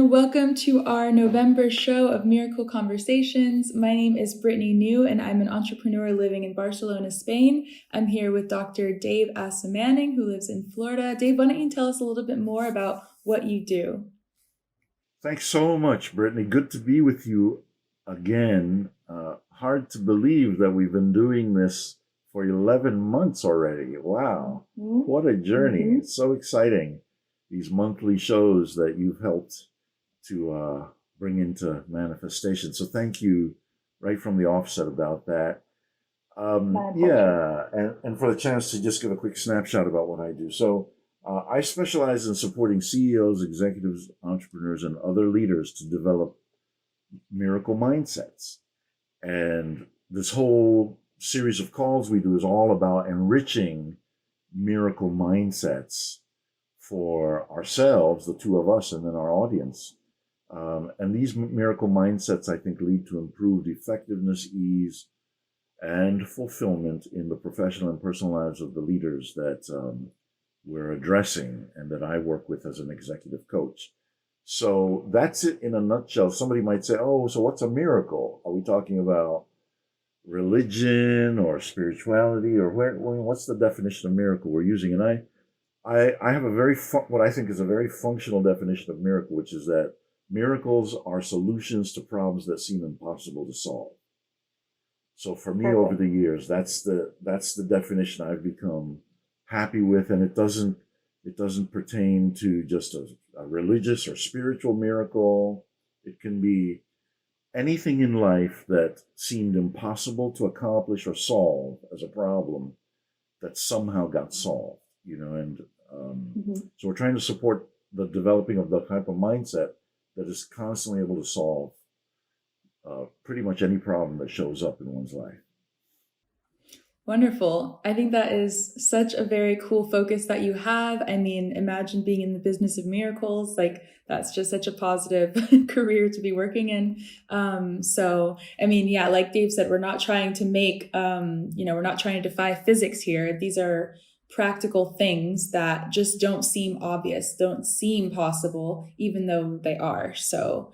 everyone. Welcome to our November show of Miracle Conversations. My name is Brittany New, and I'm an entrepreneur living in Barcelona, Spain. I'm here with Dr. Dave Asomaning, who lives in Florida. Dave, why don't you tell us a little bit more about what you do? Thanks so much, Brittany. Good to be with you again. Hard to believe that we've been doing this for 11 months already. Wow, what a journey. It's so exciting. These monthly shows that you've helped to bring into manifestation. So thank you right from the offset about that. And for the chance to just give a quick snapshot about what I do. So I specialize in supporting CEOs, executives, entrepreneurs, and other leaders to develop miracle mindsets. And this whole series of calls we do is all about enriching miracle mindsets for ourselves, the two of us, and then our audience. And these miracle mindsets, I think, lead to improved effectiveness, ease, and fulfillment in the professional and personal lives of the leaders that we're addressing and that I work with as an executive coach. So that's it in a nutshell. Somebody might say, oh, so what's a miracle? Are we talking about religion or spirituality, or what's the definition of miracle we're using? And I have a what I think is a very functional definition of miracle, which is that miracles are solutions to problems that seem impossible to solve. So for me, over the years, that's the definition I've become happy with, and it doesn't pertain to just a religious or spiritual miracle. It can be anything in life that seemed impossible to accomplish or solve as a problem that somehow got solved, and so we're trying to support the developing of the type of mindset that is constantly able to solve pretty much any problem that shows up in one's life. Wonderful. I think that is such a very cool focus that you have. I mean, imagine being in the business of miracles. Like, that's just such a positive career to be working in. Like Dave said, we're not trying to make, we're not trying to defy physics here. These are practical things that just don't seem obvious, don't seem possible, even though they are. So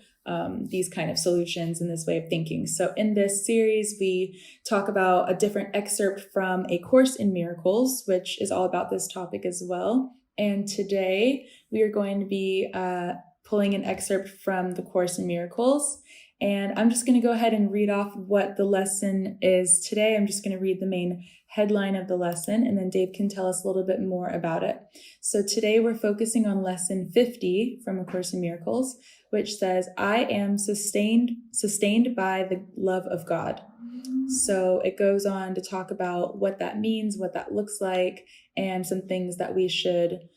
these kind of solutions and this way of thinking. So in this series, we talk about a different excerpt from A Course in Miracles, which is all about this topic as well. And today we are going to be pulling an excerpt from the Course in Miracles. And I'm just going to go ahead and read off what the lesson is today. I'm just going to read the main headline of the lesson, and then Dave can tell us a little bit more about it. So today we're focusing on lesson 50 from A Course in Miracles, which says, I am sustained by the love of God. So it goes on to talk about what that means, what that looks like, and some things that we should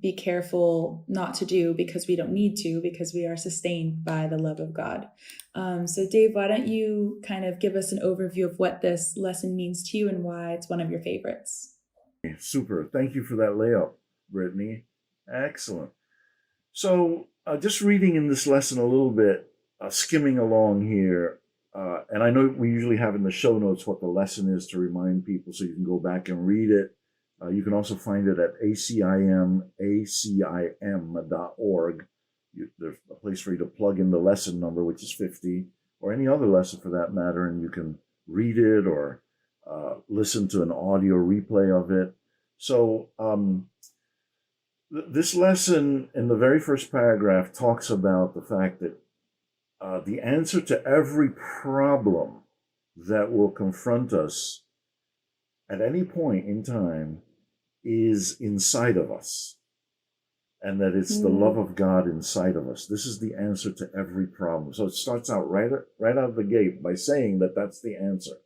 be careful not to do because we don't need to, because we are sustained by the love of God. So Dave, why don't you kind of give us an overview of what this lesson means to you and why it's one of your favorites? Super. Thank you for that layup, Brittany. Excellent. So just reading in this lesson a little bit, skimming along here, and I know we usually have in the show notes what the lesson is to remind people so you can go back and read it. You can also find it at acim.org. There's a place for you to plug in the lesson number, which is 50, or any other lesson for that matter, and you can read it or listen to an audio replay of it. So this lesson in the very first paragraph talks about the fact that the answer to every problem that will confront us at any point in time is inside of us, and that it's the love of God inside of us. This is the answer to every problem. So it starts out right out of the gate by saying that that's the answer.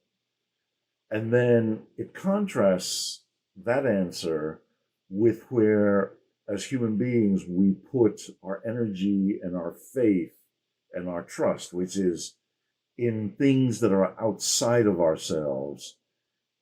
And then it contrasts that answer with where, as human beings, we put our energy and our faith and our trust, which is in things that are outside of ourselves,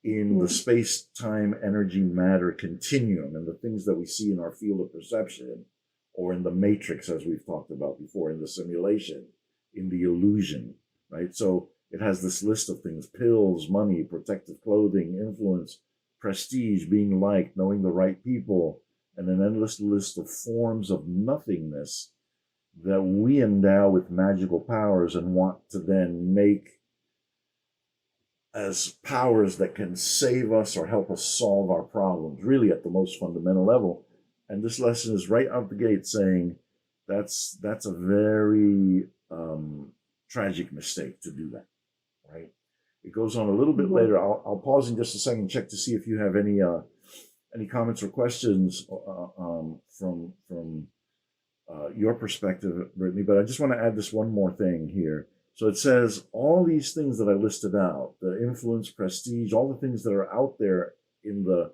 in the space-time energy matter continuum, and the things that we see in our field of perception, or in the matrix, as we've talked about before, in the simulation, in the illusion, right? So it has this list of things: pills, money, protective clothing, influence, prestige, being liked, knowing the right people, and an endless list of forms of nothingness that we endow with magical powers and want to then make as powers that can save us or help us solve our problems, really at the most fundamental level. And this lesson is right out the gate saying that's a very tragic mistake to do that, right? It goes on a little bit later. I'll pause in just a second, check to see if you have any comments or questions from your perspective, Brittany. But I just want to add this one more thing here. So it says all these things that I listed out, the influence, prestige, all the things that are out there in the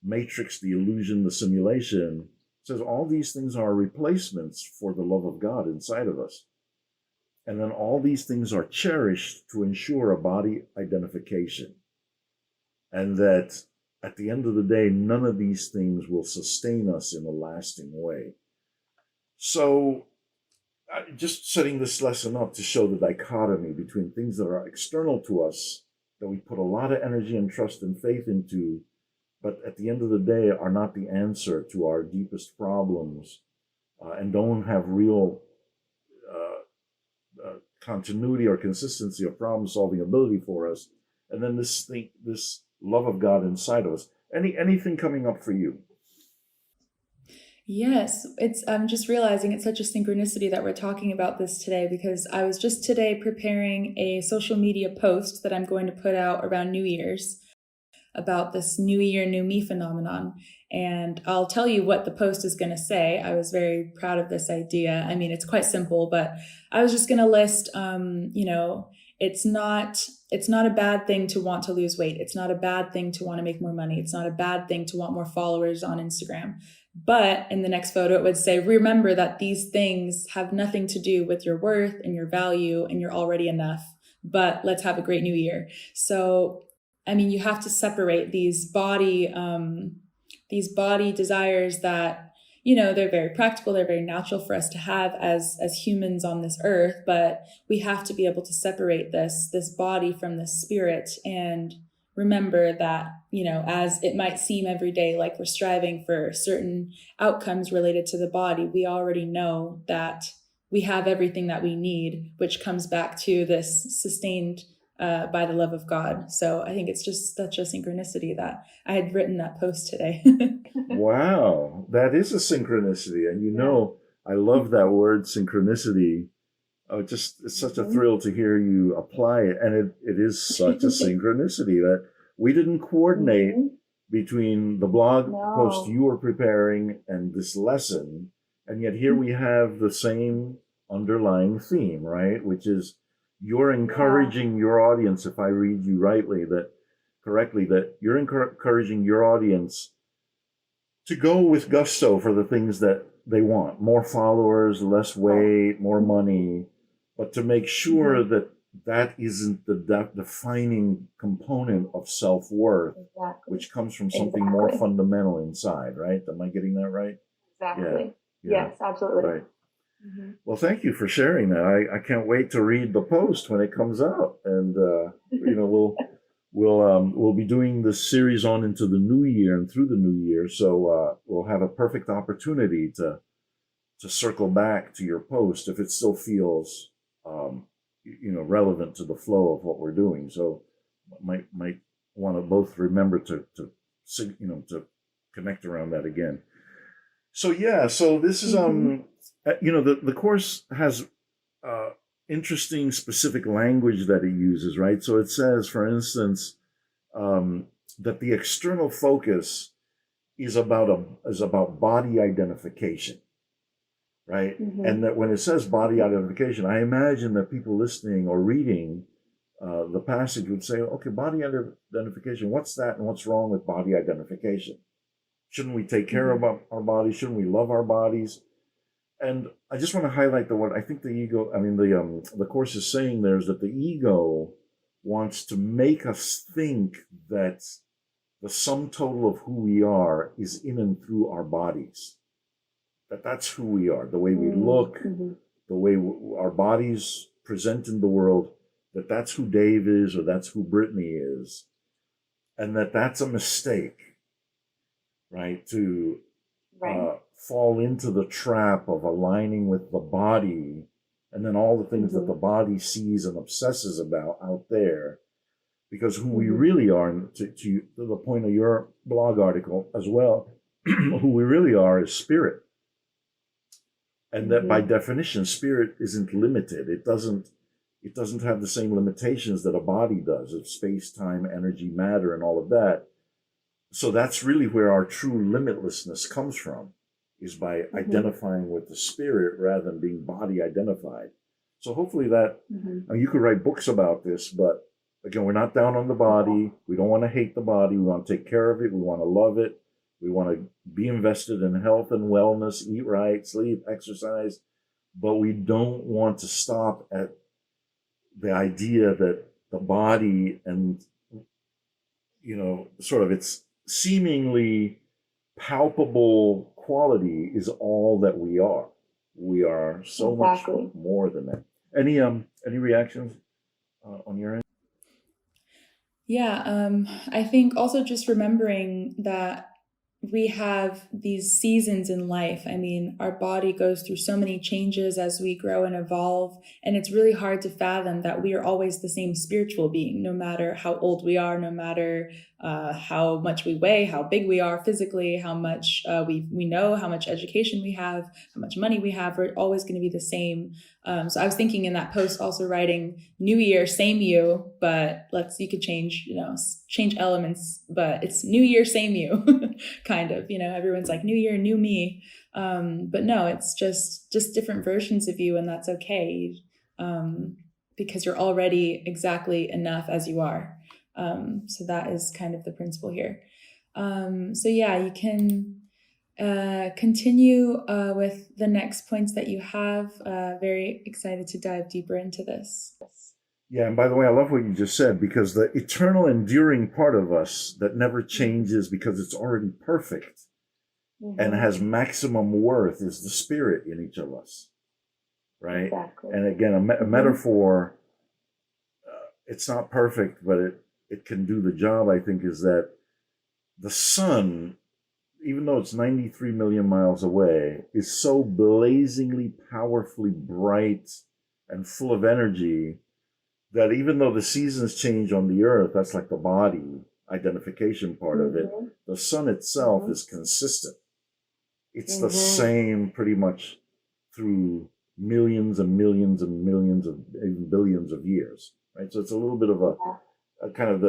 matrix, the illusion, the simulation, says all these things are replacements for the love of God inside of us. And then all these things are cherished to ensure a body identification. And that at the end of the day, none of these things will sustain us in a lasting way. So just setting this lesson up to show the dichotomy between things that are external to us, that we put a lot of energy and trust and faith into, but at the end of the day are not the answer to our deepest problems, and don't have real continuity or consistency or problem solving ability for us. And then this love of God inside of us. Anything coming up for you? Yes, I'm just realizing it's such a synchronicity that we're talking about this today, because I was just today preparing a social media post that I'm going to put out around New Year's about this New Year, New Me phenomenon. And I'll tell you what the post is going to say. I was very proud of this idea. I mean, it's quite simple, but I was just going to list, it's not a bad thing to want to lose weight. It's not a bad thing to want to make more money. It's not a bad thing to want more followers on Instagram. But in the next photo, it would say, remember that these things have nothing to do with your worth and your value, and you're already enough. But let's have a great new year. So, I mean, you have to separate these body desires that, they're very practical, they're very natural for us to have as humans on this earth, but we have to be able to separate this body from this spirit and remember that, as it might seem every day like we're striving for certain outcomes related to the body, we already know that we have everything that we need, which comes back to this sustained by the love of God. So I think it's just such a synchronicity that I had written that post today. Wow, that is a synchronicity. And I love that word synchronicity. Oh, it's such a thrill to hear you apply it. And it is such a synchronicity that we didn't coordinate between the blog post you were preparing and this lesson. And yet here we have the same underlying theme, right? Which is you're encouraging your audience, if I read you correctly, that you're encouraging your audience to go with gusto for the things that they want: more followers, less weight, more money, but to make sure that isn't the defining component of self-worth, which comes from something more fundamental inside, right? Am I getting that right? Exactly. Yeah. Yes, absolutely. Right. Well, thank you for sharing that. I can't wait to read the post when it comes out, and we'll be doing this series on into the new year and through the new year, so we'll have a perfect opportunity to circle back to your post if it still feels relevant to the flow of what we're doing. So might want to both remember to connect around that again. So this is the course has interesting specific language that it uses, right? So it says, for instance, that the external focus is about body identification, right? And that when it says body identification, I imagine that people listening or reading the passage would say, okay, body identification, what's that, and what's wrong with body identification? Shouldn't we take care of our bodies? Shouldn't we love our bodies? And I just want to highlight the one. I think the course is saying there is that the ego wants to make us think that the sum total of who we are is in and through our bodies. That's who we are, the way we look, the way our bodies present in the world, that's who Dave is, or that's who Brittany is. And that's a mistake, right? To fall into the trap of aligning with the body and then all the things that the body sees and obsesses about out there. Because who we really are, to the point of your blog article as well, who we really are is spirit. And that by definition, spirit isn't limited. It doesn't have the same limitations that a body does of space, time, energy, matter, and all of that. So that's really where our true limitlessness comes from, is by identifying with the spirit rather than being body identified. So hopefully that, you could write books about this, but again, we're not down on the body. We don't want to hate the body. We want to take care of it. We want to love it. We want to be invested in health and wellness, eat right, sleep, exercise. But we don't want to stop at the idea that the body and, sort of its seemingly palpable quality is all that we are. We are so much more than that. Any reactions on your end? Yeah, I think also just remembering that we have these seasons in life. I mean, our body goes through so many changes as we grow and evolve, and it's really hard to fathom that we are always the same spiritual being, no matter how old we are, no matter how much we weigh, how big we are physically, how much we know, how much education we have, how much money we have. We're always going to be the same. So I was thinking in that post also writing New Year, same you, but you could change elements, but it's New Year, same you, kind of, everyone's like New Year, new me. But no, it's just different versions of you, and that's okay. Because you're already exactly enough as you are. So that is kind of the principle here. So yeah, you can continue with the next points that you have. Very excited to dive deeper into this. Yeah, and by the way, I love what you just said, because the eternal, enduring part of us that never changes because it's already perfect and has maximum worth is the spirit in each of us, right? Exactly. And again, a metaphor, it's not perfect, but it can do the job, I think, is that the sun, even though it's 93 million miles away, is so blazingly, powerfully bright and full of energy that even though the seasons change on the earth, that's like the body identification part of it, the sun itself is consistent. It's the same pretty much through millions and millions and millions of even billions of years, right? So it's a little bit of a kind of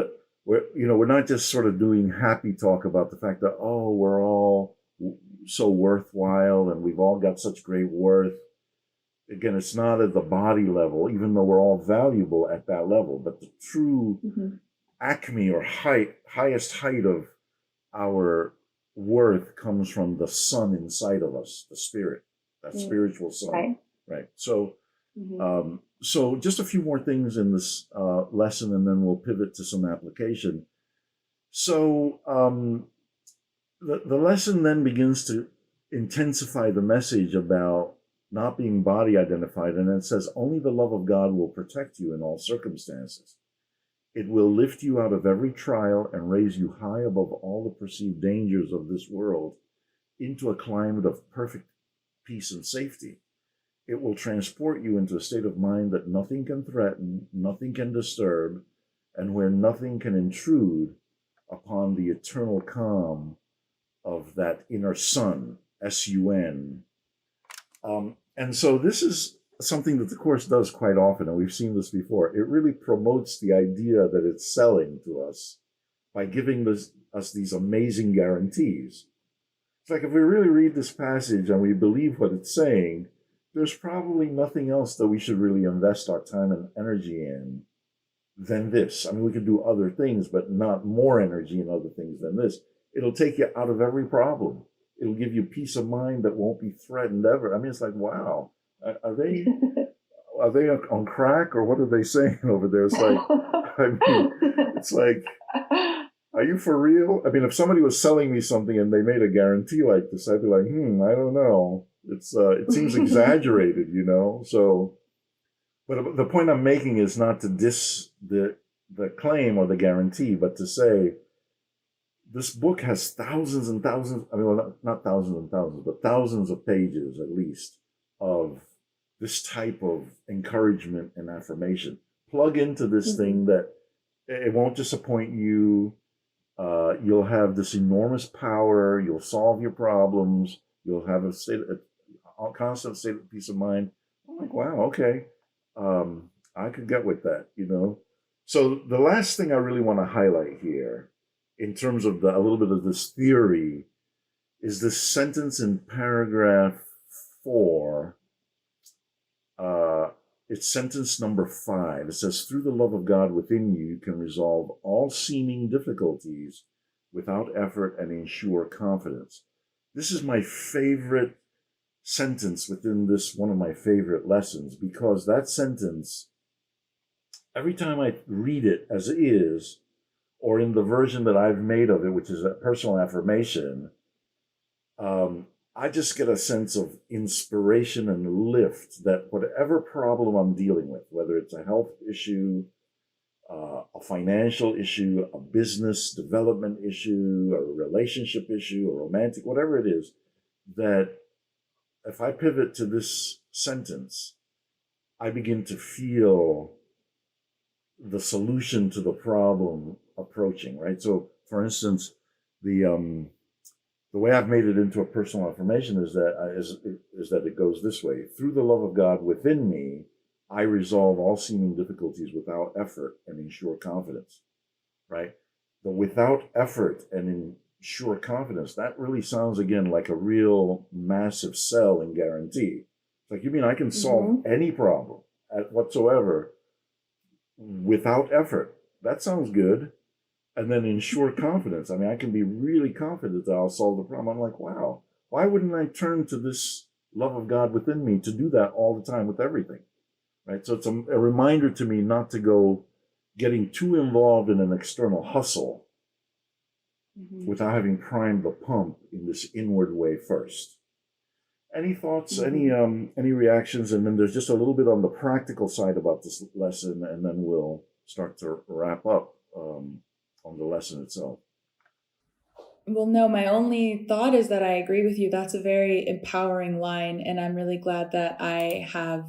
we're not just sort of doing happy talk about the fact that, we're all so worthwhile and we've all got such great worth. Again, it's not at the body level, even though we're all valuable at that level, but the true acme or highest height of our worth comes from the sun inside of us, the spirit, that spiritual sun. Right. So, so just a few more things in this lesson, and then we'll pivot to some application. So the lesson then begins to intensify the message about not being body identified, and it says, only the love of God will protect you in all circumstances. It will lift you out of every trial and raise you high above all the perceived dangers of this world into a climate of perfect peace and safety. It will transport you into a state of mind that nothing can threaten, nothing can disturb, and where nothing can intrude upon the eternal calm of that inner sun, S-U-N. And so this is something that the Course does quite often, and we've seen this before. It really promotes the idea that it's selling to us by giving us these amazing guarantees. It's like if we really read this passage and we believe what it's saying, there's probably nothing else that we should really invest our time and energy in than this. I mean, we could do other things, but not more energy in other things than this. It'll take you out of every problem. It'll give you peace of mind that won't be threatened ever. I mean, it's like, wow, are they on crack, or what are they saying over there? It's like, I mean, it's like, are you for real? I mean, if somebody was selling me something and they made a guarantee like this, I'd be like, I don't know. It seems exaggerated, So, but the point I'm making is not to diss the claim or the guarantee, but to say this book has thousands and thousands, I mean, well, not thousands and thousands, but thousands of pages at least of this type of encouragement and affirmation. Plug into this thing that it won't disappoint you. You'll have this enormous power. You'll solve your problems. You'll have a constant state of peace of mind. I'm like, wow, okay. I could get with that, you know. So the last thing I really want to highlight here, in terms of a little bit of this theory, is this sentence in paragraph 4. It's sentence number 5. It says, through the love of God within you, you can resolve all seeming difficulties without effort and ensure confidence. This is my favorite sentence within this, one of my favorite lessons, because that sentence, every time I read it as is, or in the version that I've made of it, which is a personal affirmation, I just get a sense of inspiration and lift that whatever problem I'm dealing with, whether it's a health issue, a financial issue, a business development issue, a relationship issue, a romantic, whatever it is, that if I pivot to this sentence, I begin to feel the solution to the problem approaching, right? So, for instance, the way I've made it into a personal affirmation is that it goes this way: through the love of God within me, I resolve all seeming difficulties without effort and ensure confidence, right? The without effort and ensure confidence, that really sounds, again, like a real massive sell and guarantee. It's like, you mean I can solve any problem whatsoever without effort? That sounds good. And then ensure confidence. I mean, I can be really confident that I'll solve the problem. I'm like, wow, why wouldn't I turn to this love of God within me to do that all the time with everything, right? So it's a reminder to me not to go getting too involved in an external hustle without having primed the pump in this inward way first. Any thoughts, any reactions? And then there's just a little bit on the practical side about this lesson, and then we'll start to wrap up on the lesson itself. Well, no, my only thought is that I agree with you. That's a very empowering line, and I'm really glad that I have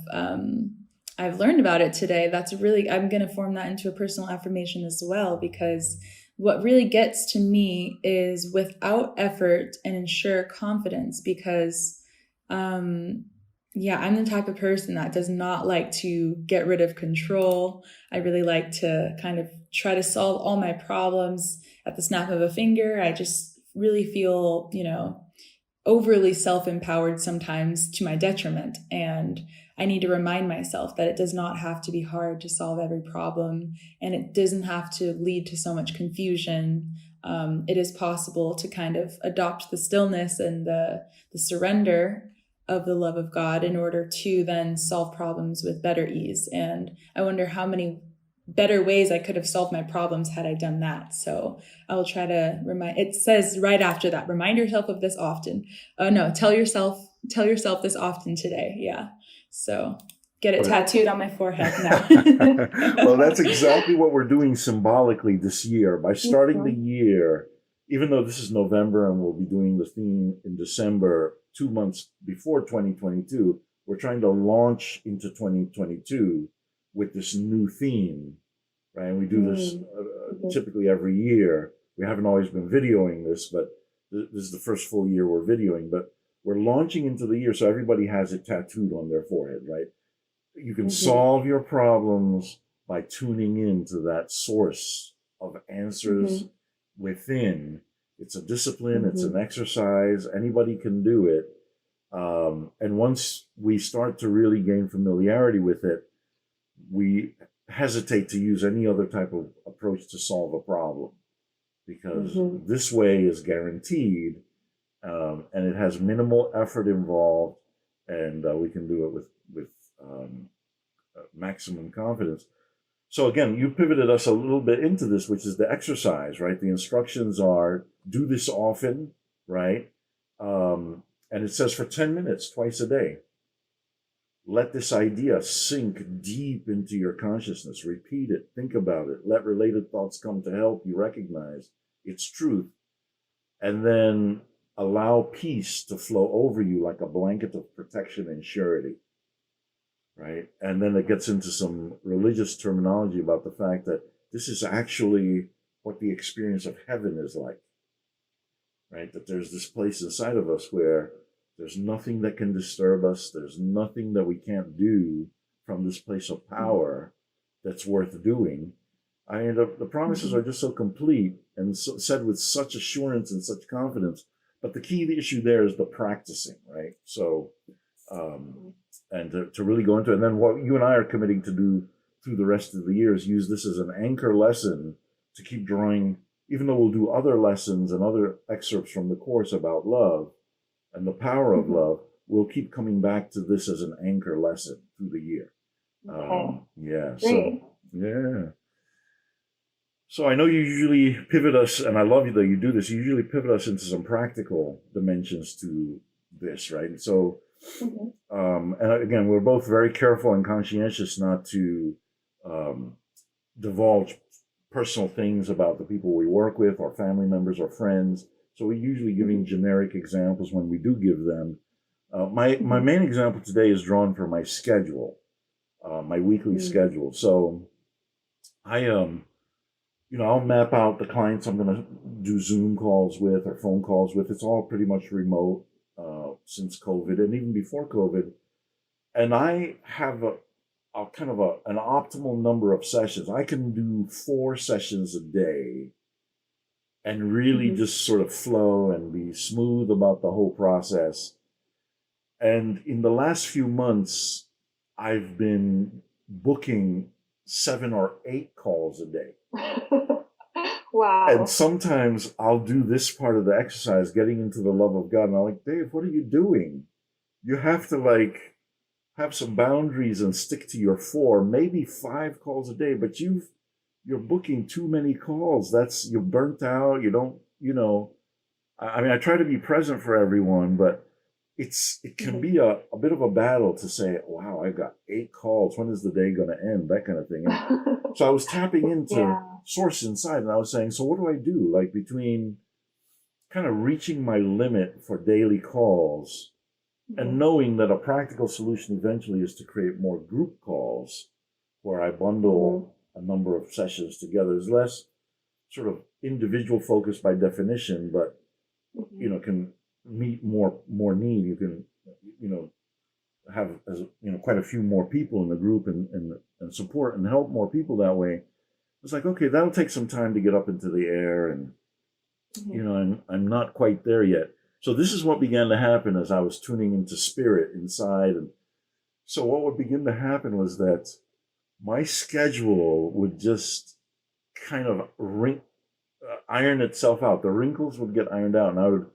I've learned about it today. I'm going to form that into a personal affirmation as well, because what really gets to me is without effort and ensure confidence, because I'm the type of person that does not like to get rid of control. I really like to kind of try to solve all my problems at the snap of a finger. I just really feel, overly self-empowered sometimes to my detriment. And I need to remind myself that it does not have to be hard to solve every problem, and it doesn't have to lead to so much confusion. It is possible to kind of adopt the stillness and the surrender of the love of God in order to then solve problems with better ease. And I wonder how many better ways I could have solved my problems had I done that. So I will try to it says right after that, remind yourself of this often. Tell yourself this often today. Yeah. So get it tattooed on my forehead now. Well, that's exactly what we're doing symbolically this year. By starting the year, even though this is November and we'll be doing the theme in December, 2 months before 2022, we're trying to launch into 2022 with this new theme, right? And we do this typically every year. We haven't always been videoing this, but this is the first full year we're videoing, but we're launching into the year, so everybody has it tattooed on their forehead, right? You can solve your problems by tuning into that source of answers within. It's a discipline, it's an exercise, anybody can do it. And once we start to really gain familiarity with it, we hesitate to use any other type of approach to solve a problem, because this way is guaranteed, and it has minimal effort involved, and we can do it with maximum confidence. So again, you pivoted us a little bit into this, which is the exercise, right? The instructions are do this often, right? And it says for 10 minutes twice a day. Let this idea sink deep into your consciousness. Repeat it. Think about it. Let related thoughts come to help you recognize its truth. and then allow peace to flow over you like a blanket of protection and surety, right? And then it gets into some religious terminology about the fact that this is actually what the experience of heaven is like, right? That there's this place inside of us where there's nothing that can disturb us. There's nothing that we can't do from this place of power that's worth doing. I mean, the promises are just so complete and so, said with such assurance and such confidence. But the key issue there is the practicing, right? So, and to really go into it. And then what you and I are committing to do through the rest of the year is use this as an anchor lesson to keep drawing, even though we'll do other lessons and other excerpts from the course about love and the power of love, we'll keep coming back to this as an anchor lesson through the year. Okay. Yeah. Great. So, yeah. So I know you usually pivot us, and I love you that you do this. You usually pivot us into some practical dimensions to this, right? And so, and again, we're both very careful and conscientious not to divulge personal things about the people we work with, or family members, or friends. So we're usually giving generic examples when we do give them. My main example today is drawn from my schedule, my weekly schedule. So I I'll map out the clients I'm going to do Zoom calls with or phone calls with. It's all pretty much remote since COVID and even before COVID. And I have an optimal number of sessions. I can do 4 sessions a day and really just sort of flow and be smooth about the whole process. And in the last few months, I've been booking 7 or 8 calls a day. Wow. And sometimes I'll do this part of the exercise, getting into the love of God. And I'm like, Dave, what are you doing? You have to have some boundaries and stick to your 4, maybe 5 calls a day, but you're booking too many calls. You're burnt out. You don't, I mean, I try to be present for everyone, but it can be a bit of a battle to say, wow, I got 8 calls. When is the day going to end? That kind of thing. And so I was tapping into source inside, and I was saying, so what do I do? Like between kind of reaching my limit for daily calls and knowing that a practical solution eventually is to create more group calls where I bundle a number of sessions together. There's less sort of individual focus by definition, but, can meet more need. You can, have quite a few more people in the group and support and help more people that way. It's like, okay, that'll take some time to get up into the air, and I'm not quite there yet. So this is what began to happen as I was tuning into spirit inside. And so what would begin to happen was that my schedule would just kind of iron itself out. The wrinkles would get ironed out, and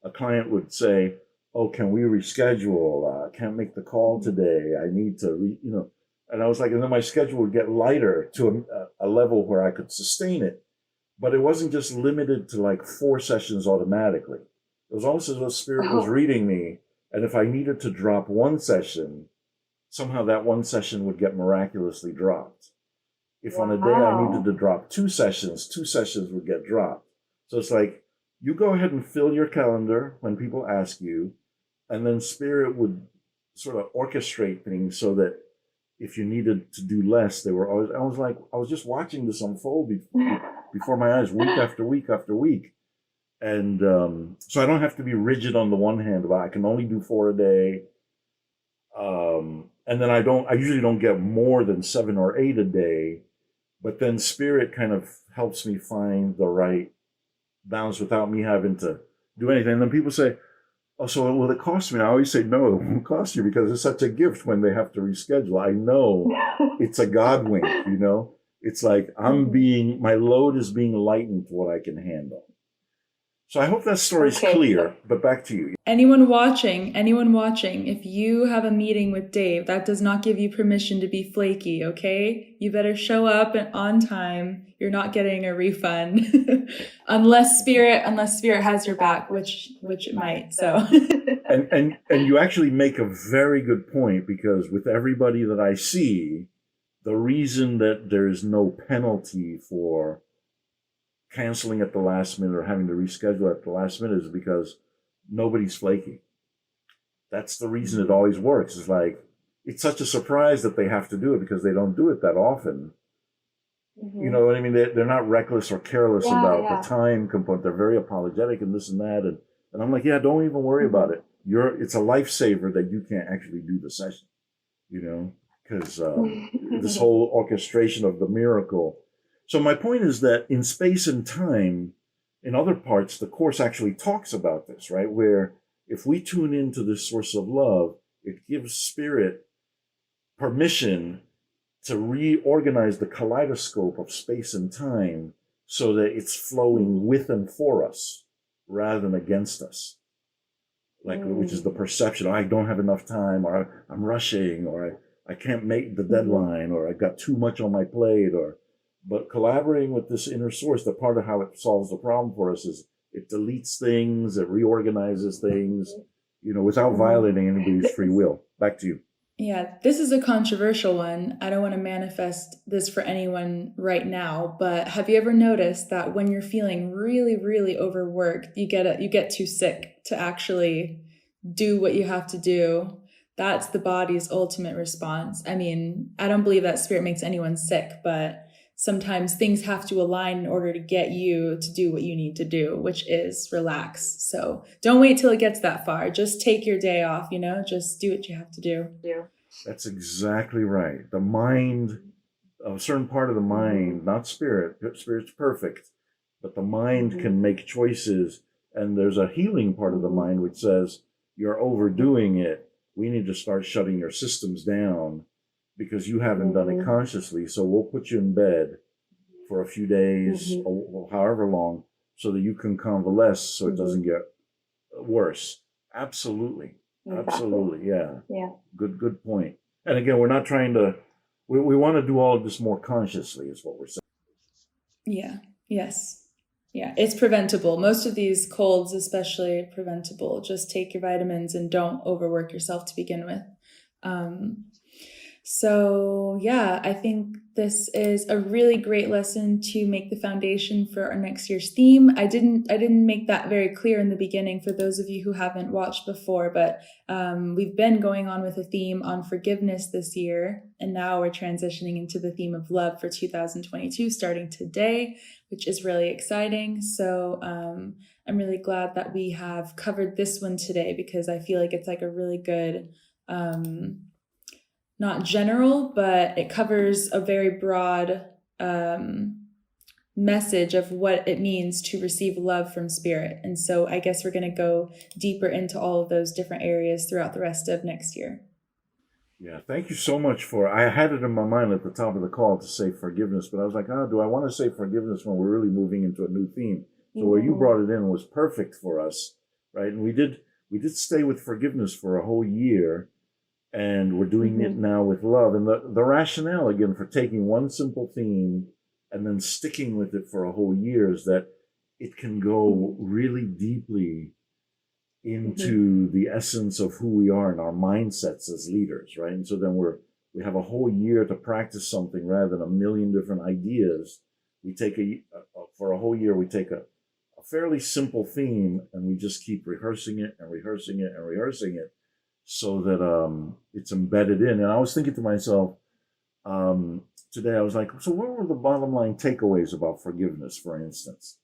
a client would say, oh, can we reschedule? Can't make the call today. I need to, and I was like, and then my schedule would get lighter to a level where I could sustain it. But it wasn't just limited to 4 sessions automatically. It was almost as though Spirit was reading me. And if I needed to drop 1 session, somehow that 1 session would get miraculously dropped. If on a day I needed to drop 2 sessions would get dropped. So it's like, you go ahead and fill your calendar when people ask you, and then Spirit would sort of orchestrate things so that if you needed to do less, they were always, I was just watching this unfold before my eyes week after week after week. And so I don't have to be rigid on the one hand about I can only do 4 a day. And then I usually don't get more than 7 or 8 a day, but then Spirit kind of helps me find the right balance without me having to do anything. And then people say, oh, so will it cost me? And I always say, no, it won't cost you, because it's such a gift when they have to reschedule. I know it's a God wink, It's like my load is being lightened to what I can handle. So I hope that story's clear, but back to you. Anyone watching, if you have a meeting with Dave, that does not give you permission to be flaky, okay? You better show up on time. You're not getting a refund unless Spirit has your back, which it might. So and you actually make a very good point, because with everybody that I see, the reason that there's no penalty for canceling at the last minute or having to reschedule at the last minute is because nobody's flaky. That's the reason it always works. It's like, it's such a surprise that they have to do it because they don't do it that often. You know what I mean? They're not reckless or careless about the time component. They're very apologetic and this and that. And I'm like, yeah, don't even worry about it. It's a lifesaver that you can't actually do the session, you know, because this whole orchestration of the miracle. So my point is that in space and time, in other parts, the Course actually talks about this, right? Where if we tune into this source of love, it gives spirit permission to reorganize the kaleidoscope of space and time so that it's flowing with and for us rather than against us. Like, which is the perception, I don't have enough time, or I'm rushing, or I can't make the deadline, or I got too much on my plate, but collaborating with this inner source, the part of how it solves the problem for us is it deletes things, it reorganizes things, you know, without violating anybody's free will. Back to you. Yeah, this is a controversial one. I don't want to manifest this for anyone right now, but have you ever noticed that when you're feeling really, really overworked, you get too sick to actually do what you have to do? That's the body's ultimate response. I mean, I don't believe that spirit makes anyone sick, but sometimes things have to align in order to get you to do what you need to do, which is relax. So don't wait till it gets that far. Just take your day off, you know, just do what you have to do. That's exactly right. The mind, a certain part of the mind, not spirit, spirit's perfect, but the mind can make choices. And there's a healing part of the mind which says, you're overdoing it. We need to start shutting your systems down because you haven't done it consciously. So we'll put you in bed for a few days, or however long, so that you can convalesce so it doesn't get worse. Absolutely. Absolutely. Yeah. Good point. And again, we're not trying to, we want to do all of this more consciously is what we're saying. Yeah. Yes. Yeah. It's preventable. Most of these colds, especially, are preventable. Just take your vitamins and don't overwork yourself to begin with. So yeah, I think this is a really great lesson to make the foundation for our next year's theme. I didn't make that very clear in the beginning for those of you who haven't watched before, but we've been going on with a theme on forgiveness this year, and now we're transitioning into the theme of love for 2022 starting today, which is really exciting. So I'm really glad that we have covered this one today because I feel like it's like a really good not general, but it covers a very broad message of what it means to receive love from spirit. And so I guess we're going to go deeper into all of those different areas throughout the rest of next year. Yeah, thank you so much I had it in my mind at the top of the call to say forgiveness, but I was like, do I want to say forgiveness when we're really moving into a new theme? So where you brought it in was perfect for us, right? And we did stay with forgiveness for a whole year. And we're doing it now with love. And the rationale, again, for taking one simple theme and then sticking with it for a whole year is that it can go really deeply into the essence of who we are and our mindsets as leaders, right? And so then we have a whole year to practice something rather than a million different ideas. We take for a whole year, we take a fairly simple theme and we just keep rehearsing it and rehearsing it and rehearsing it, so that it's embedded in. And I was thinking to myself today, I was like, so what were the bottom line takeaways about forgiveness, for instance?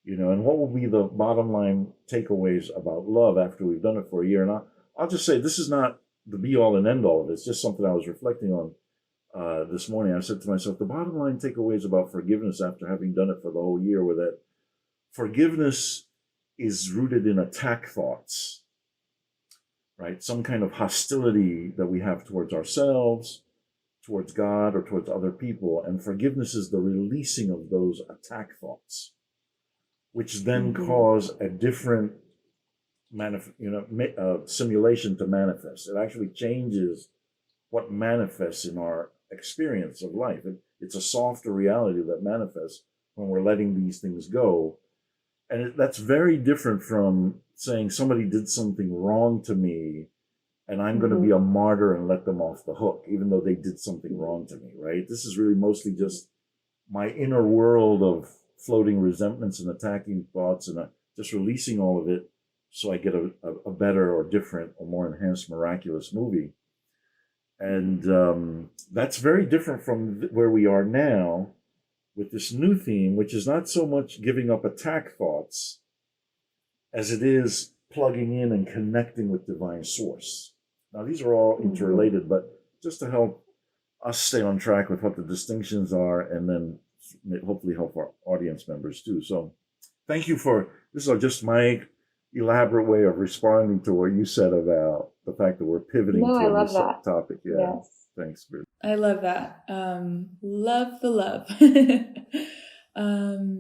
You know, and what will be the bottom line takeaways about love after we've done it for a year? And I'll just say, this is not the be all and end all of it. It's just something I was reflecting on this morning. I said to myself, the bottom line takeaways about forgiveness after having done it for the whole year were that forgiveness is rooted in attack thoughts. Right? Some kind of hostility that we have towards ourselves, towards God, or towards other people. And forgiveness is the releasing of those attack thoughts, which then cause a different simulation to manifest. It actually changes what manifests in our experience of life. It's a softer reality that manifests when we're letting these things go. And that's very different from saying somebody did something wrong to me and I'm going to be a martyr and let them off the hook, even though they did something wrong to me, right? This is really mostly just my inner world of floating resentments and attacking thoughts, and just releasing all of it so I get a better or different or more enhanced miraculous movie. And that's very different from where we are now with this new theme, which is not so much giving up attack thoughts as it is plugging in and connecting with divine source. Now, these are all interrelated, but just to help us stay on track with what the distinctions are, and then hopefully help our audience members too. So thank you this is just my elaborate way of responding to what you said about the fact that we're pivoting No, I to love this that. topic. Yeah. Yes. Thanks, Britt. I love that. Love the love.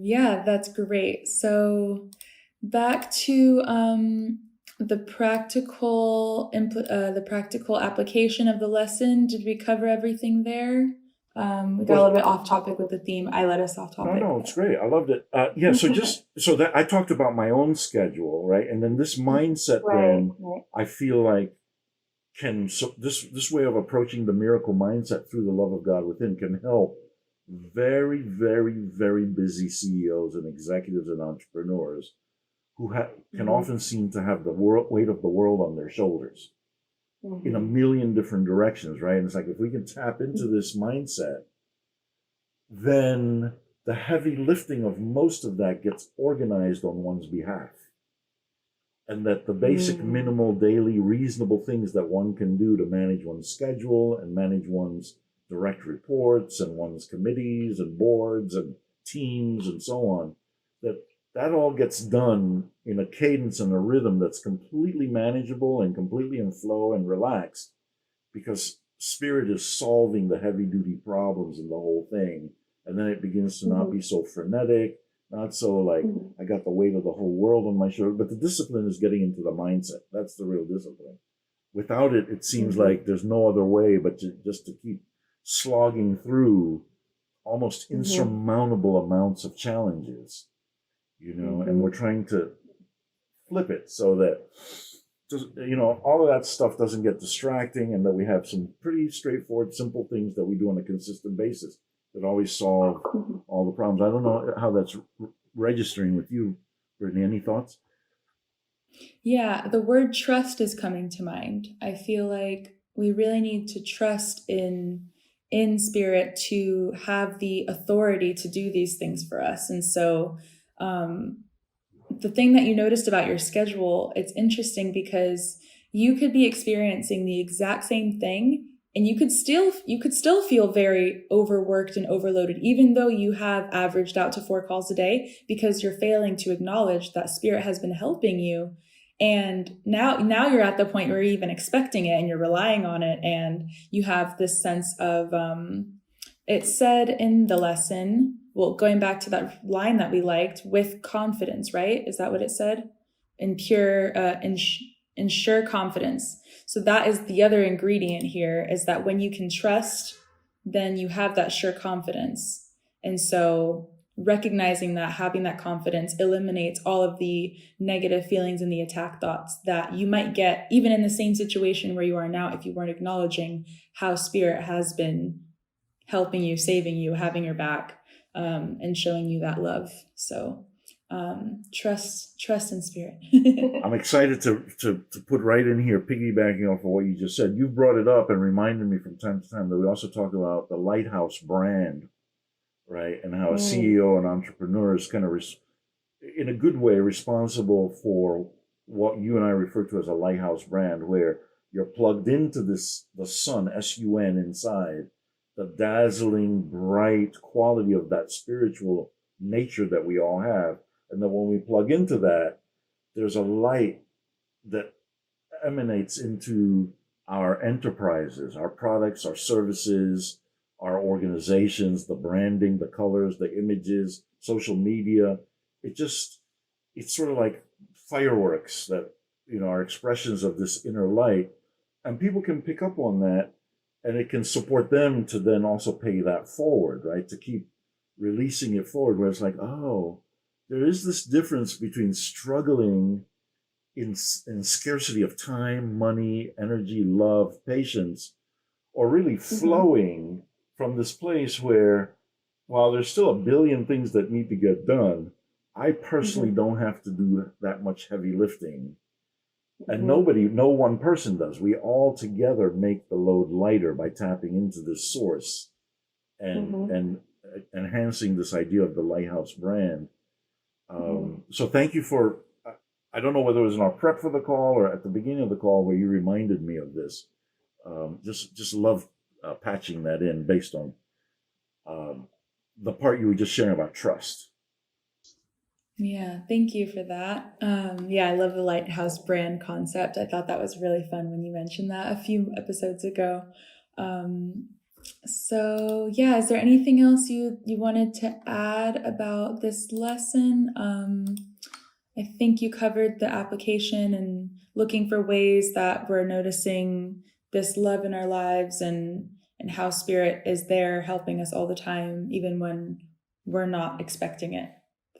Yeah, that's great. So back to the practical application of the lesson. Did we cover everything there? We got a little bit off topic with the theme. I let us off topic. No, it's great. I loved it. Yeah, so that I talked about my own schedule, right? And then this mindset, Right. I feel like this way of approaching the miracle mindset through the love of God within can help very, very, very busy CEOs and executives and entrepreneurs who can often seem to have the weight of the world on their shoulders in a million different directions, right? And it's like, if we can tap into this mindset, then the heavy lifting of most of that gets organized on one's behalf. And that the basic, minimal, daily, reasonable things that one can do to manage one's schedule and manage one's direct reports and one's committees and boards and teams and so on, that all gets done in a cadence and a rhythm that's completely manageable and completely in flow and relaxed, because Spirit is solving the heavy-duty problems in the whole thing. And then it begins to not be so frenetic, not so like I got the weight of the whole world on my shoulder, but the discipline is getting into the mindset. That's the real discipline. Without it, it seems like there's no other way but just to keep slogging through almost insurmountable amounts of challenges, and we're trying to flip it so that, all of that stuff doesn't get distracting, and that we have some pretty straightforward, simple things that we do on a consistent basis that always solve all the problems. I don't know how that's registering with you, Brittany. Any thoughts? Yeah, the word trust is coming to mind. I feel like we really need to trust in Spirit to have the authority to do these things for us. And so the thing that you noticed about your schedule, it's interesting because you could be experiencing the exact same thing, and you could still feel very overworked and overloaded, even though you have averaged out to 4 calls a day, because you're failing to acknowledge that Spirit has been helping you. And now you're at the point where you're even expecting it and you're relying on it, and you have this sense of, it said in the lesson, well, going back to that line that we liked, with confidence, right? Is that what it said? In pure, ensure confidence. So that is the other ingredient here, is that when you can trust, then you have that sure confidence. And so recognizing that, having that confidence eliminates all of the negative feelings and the attack thoughts that you might get even in the same situation where you are now, if you weren't acknowledging how Spirit has been helping you, saving you, having your back, and showing you that love. So trust in Spirit. I'm excited to put right in here, piggybacking off of what you just said. You brought it up and reminded me from time to time that we also talk about the lighthouse brand, right? And how a CEO and entrepreneur is kind of, in a good way, responsible for what you and I refer to as a lighthouse brand, where you're plugged into the sun, S-U-N, inside, the dazzling, bright quality of that spiritual nature that we all have. And that when we plug into that, there's a light that emanates into our enterprises, our products, our services, our organizations, the branding, the colors, the images, social media. It's sort of like fireworks that, are expressions of this inner light. And people can pick up on that, and it can support them to then also pay that forward, right? To keep releasing it forward, where it's like, oh, there is this difference between struggling in scarcity of time, money, energy, love, patience, or really flowing from this place where while there's still a billion things that need to get done, I personally Mm-hmm. don't have to do that much heavy lifting. And Mm-hmm. no one person does. We all together make the load lighter by tapping into this source Mm-hmm. and enhancing this idea of the lighthouse brand. Mm-hmm. So thank you for, I don't know whether it was in our prep for the call or at the beginning of the call where you reminded me of this. Just love patching that in based on um, the part you were just sharing about trust. Yeah, thank you for that. Yeah, I love the lighthouse brand concept. I thought that was really fun when you mentioned that a few episodes ago. Um, so yeah, is there anything else you wanted to add about this lesson? I think you covered the application and looking for ways that we're noticing this love in our lives and how spirit is there helping us all the time, even when we're not expecting it.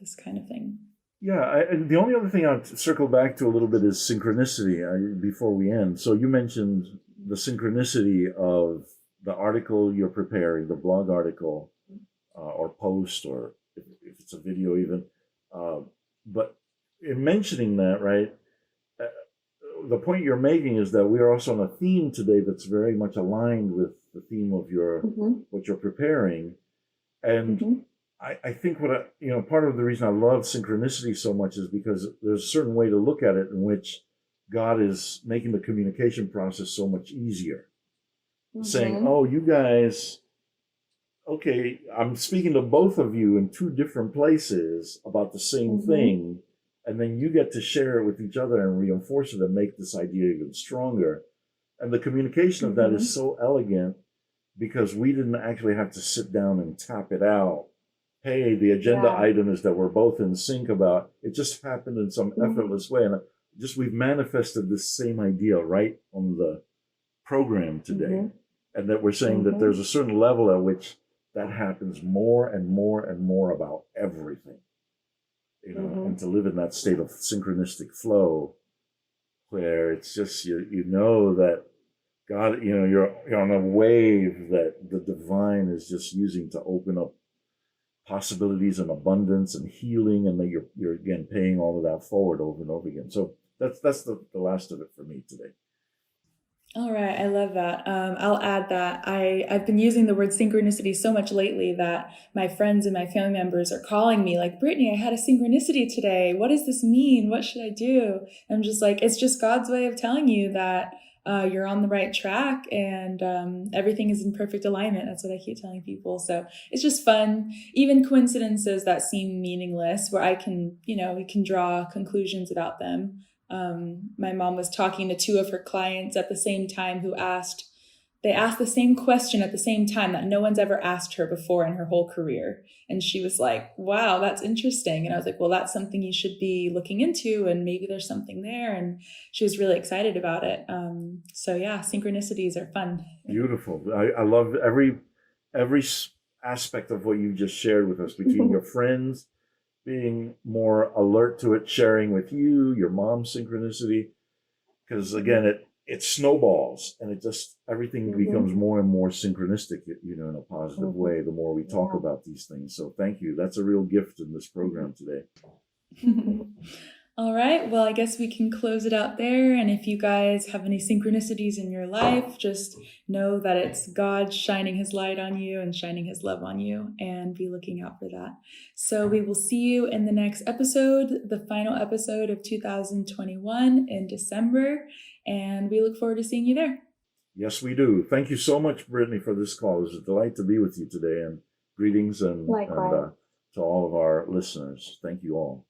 This kind of thing. Yeah, the only other thing I'll circle back to a little bit is synchronicity before we end. So you mentioned the synchronicity of the article you're preparing, the blog article or post, or if it's a video even. Uh, but in mentioning that, right, uh, the point you're making is that we are also on a theme today that's very much aligned with the theme of your Mm-hmm. what you're preparing. And Mm-hmm. I think part of the reason I love synchronicity so much is because there's a certain way to look at it in which God is making the communication process so much easier. Saying, Mm-hmm. oh, you guys, okay, I'm speaking to both of you in two different places about the same Mm-hmm. thing. And then you get to share it with each other and reinforce it and make this idea even stronger. And the communication of that Mm-hmm. is so elegant because we didn't actually have to sit down and tap it out. Hey, the agenda Yeah. item is that we're both in sync about. It just happened in some Mm-hmm. effortless way. And just we've manifested this same idea right on the program today. Mm-hmm. And that we're saying that Mm-hmm. there's a certain level at which that happens more and more and more about everything, Mm-hmm. and to live in that state of synchronistic flow where it's just, you know that God, you're on a wave that the divine is just using to open up possibilities and abundance and healing, and that you're again paying all of that forward over and over again. So that's the last of it for me today. All right, I love that. I'll add that I've been using the word synchronicity so much lately that my friends and my family members are calling me like, Brittany, I had a synchronicity today. What does this mean? What should I do? I'm just like, it's just God's way of telling you that you're on the right track and everything is in perfect alignment. That's what I keep telling people. So it's just fun. Even coincidences that seem meaningless, where I can, we can draw conclusions about them. My mom was talking to two of her clients at the same time they asked the same question at the same time that no one's ever asked her before in her whole career. And she was like, wow, that's interesting. And I was like, well, that's something you should be looking into, and maybe there's something there. And she was really excited about it. So yeah, synchronicities are fun. Beautiful. I love every aspect of what you just shared with us, between your friends being more alert to it, sharing with you, your mom's synchronicity, because again, it snowballs and it just everything Mm-hmm. becomes more and more synchronistic, in a positive Mm-hmm. way the more we talk Yeah. about these things. So thank you. That's a real gift in this program today. All right. Well, I guess we can close it out there. And if you guys have any synchronicities in your life, just know that it's God shining his light on you and shining his love on you, and be looking out for that. So we will see you in the next episode, the final episode of 2021 in December. And we look forward to seeing you there. Yes, we do. Thank you so much, Brittany, for this call. It was a delight to be with you today, and greetings and Likewise. to all of our listeners. Thank you all.